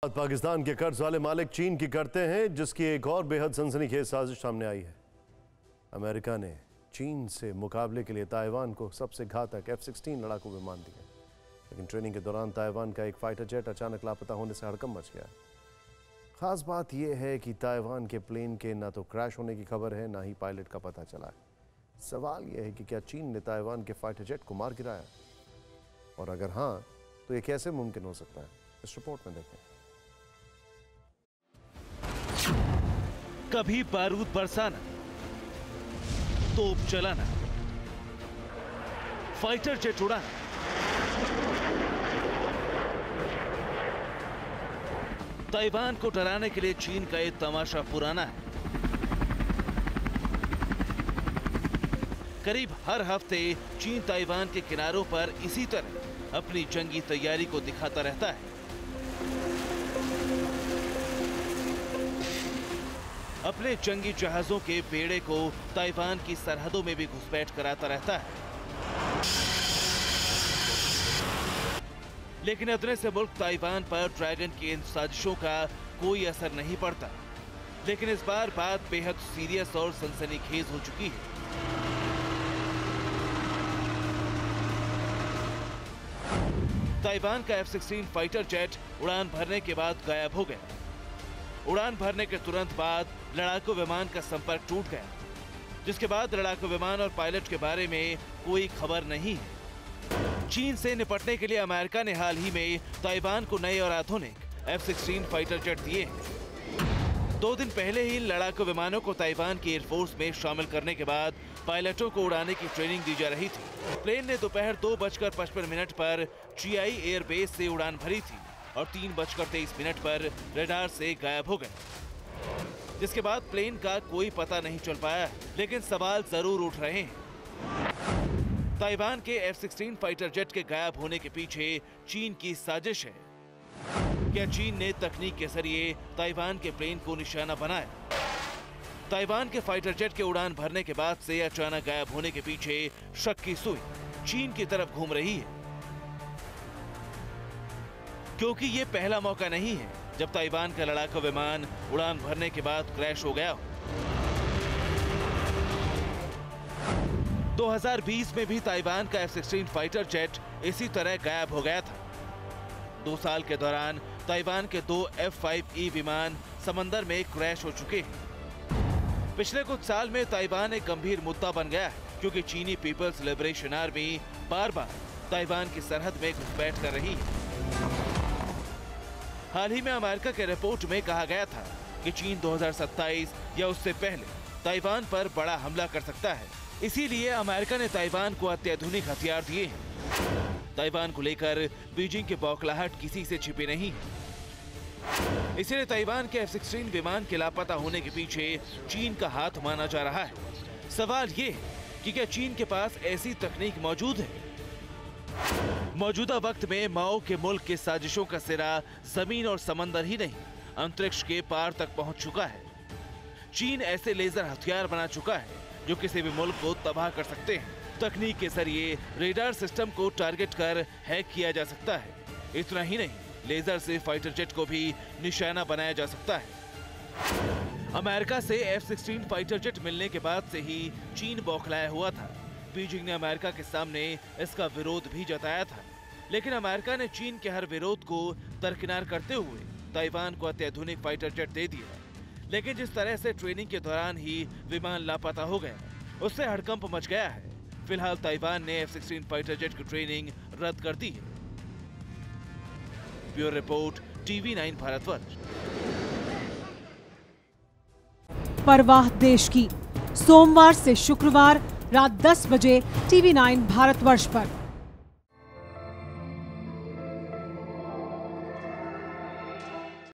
पाकिस्तान के कर्ज वाले मालिक चीन की करते हैं, जिसकी एक और बेहद सनसनीखेज साजिश सामने आई है। अमेरिका ने चीन से मुकाबले के लिए ताइवान को सबसे घातक F-16 लड़ाकू विमान दिए, लेकिन ट्रेनिंग के दौरान ताइवान का एक फाइटर जेट अचानक लापता होने से हड़कंप मच गया। खास बात यह है कि ताइवान के प्लेन के न तो क्रैश होने की खबर है, न ही पायलट का पता चला है। सवाल यह है कि क्या चीन ने ताइवान के फाइटर जेट को मार गिराया, और अगर हाँ तो यह कैसे मुमकिन हो सकता है, इस रिपोर्ट में देखें। कभी बारूद बरसाना, तोप चलाना, फाइटर जेट उड़ाना, ताइवान को डराने के लिए चीन का ये तमाशा पुराना है। करीब हर हफ्ते चीन ताइवान के किनारों पर इसी तरह अपनी जंगी तैयारी को दिखाता रहता है। अपने जंगी जहाजों के बेड़े को ताइवान की सरहदों में भी घुसपैठ कराता रहता है। लेकिन इतने से मुल्क ताइवान पर ड्रैगन की इन साजिशों का कोई असर नहीं पड़ता। लेकिन इस बार बात बेहद सीरियस और सनसनीखेज हो चुकी है। ताइवान का F-16 फाइटर जेट उड़ान भरने के बाद गायब हो गया। उड़ान भरने के तुरंत बाद लड़ाकू विमान का संपर्क टूट गया, जिसके बाद लड़ाकू विमान और पायलट के बारे में कोई खबर नहीं है। चीन से निपटने के लिए अमेरिका ने हाल ही में ताइवान को नए और आधुनिक F-16 फाइटर जेट दिए हैं। 2 दिन पहले ही लड़ाकू विमानों को ताइवान की एयरफोर्स में शामिल करने के बाद पायलटों को उड़ाने की ट्रेनिंग दी जा रही थी। प्लेन ने दोपहर 2:55 पर चियाई एयरबेस से उड़ान भरी थी और 3:23 पर रडार से गायब हो गए, जिसके बाद प्लेन का कोई पता नहीं चल पाया। लेकिन सवाल जरूर उठ रहे हैं। ताइवान के F-16 फाइटर जेट के गायब होने के पीछे चीन की साजिश है। क्या चीन ने तकनीक के जरिए ताइवान के प्लेन को निशाना बनाया? ताइवान के फाइटर जेट के उड़ान भरने के बाद से अचानक गायब होने के पीछे शक की सुई चीन की तरफ घूम रही है, क्योंकि ये पहला मौका नहीं है जब ताइवान का लड़ाकू विमान उड़ान भरने के बाद क्रैश हो गया हो। 2020 में भी ताइवान का F-16 फाइटर जेट इसी तरह गायब हो गया था। 2 साल के दौरान ताइवान के 2 F-5E विमान समंदर में क्रैश हो चुके हैं। पिछले कुछ साल में ताइवान एक गंभीर मुद्दा बन गया है, क्योंकि चीनी पीपल्स लिबरेशन आर्मी बार-बार ताइवान की सरहद में घुसपैठ कर रही है। हाल ही में अमेरिका के रिपोर्ट में कहा गया था कि चीन 2027 या उससे पहले ताइवान पर बड़ा हमला कर सकता है। इसीलिए अमेरिका ने ताइवान को अत्याधुनिक हथियार दिए हैं। ताइवान को लेकर बीजिंग की बौखलाहट किसी से छिपी नहीं है। इसलिए ताइवान के F-16 विमान के लापता होने के पीछे चीन का हाथ माना जा रहा है। सवाल ये कि क्या चीन के पास ऐसी तकनीक मौजूद है? मौजूदा वक्त में माओ के मुल्क के साजिशों का सिरा जमीन और समंदर ही नहीं, अंतरिक्ष के पार तक पहुंच चुका है। चीन ऐसे लेजर हथियार बना चुका है जो किसी भी मुल्क को तबाह कर सकते हैं। तकनीक के जरिए रेडार सिस्टम को टारगेट कर हैक किया जा सकता है। इतना ही नहीं, लेजर से फाइटर जेट को भी निशाना बनाया जा सकता है। अमेरिका से F-16 फाइटर जेट मिलने के बाद से ही चीन बौखलाया हुआ था। बीजिंग ने अमेरिका के सामने इसका विरोध भी जताया था, लेकिन अमेरिका ने चीन के हर विरोध को दरकिनार करते हुए ताइवान को अत्याधुनिक फाइटर जेट दे दिया। लेकिन जिस तरह से ट्रेनिंग के दौरान ही विमान लापता हो गया, उससे हड़कंप मच गया है। फिलहाल ताइवान ने F-16 फाइटर जेट की ट्रेनिंग रद्द कर दी है। Bureau report, TV9 Bharatvarsh. परवाह देश की, सोमवार से शुक्रवार रात 10 बजे TV9 भारतवर्ष पर।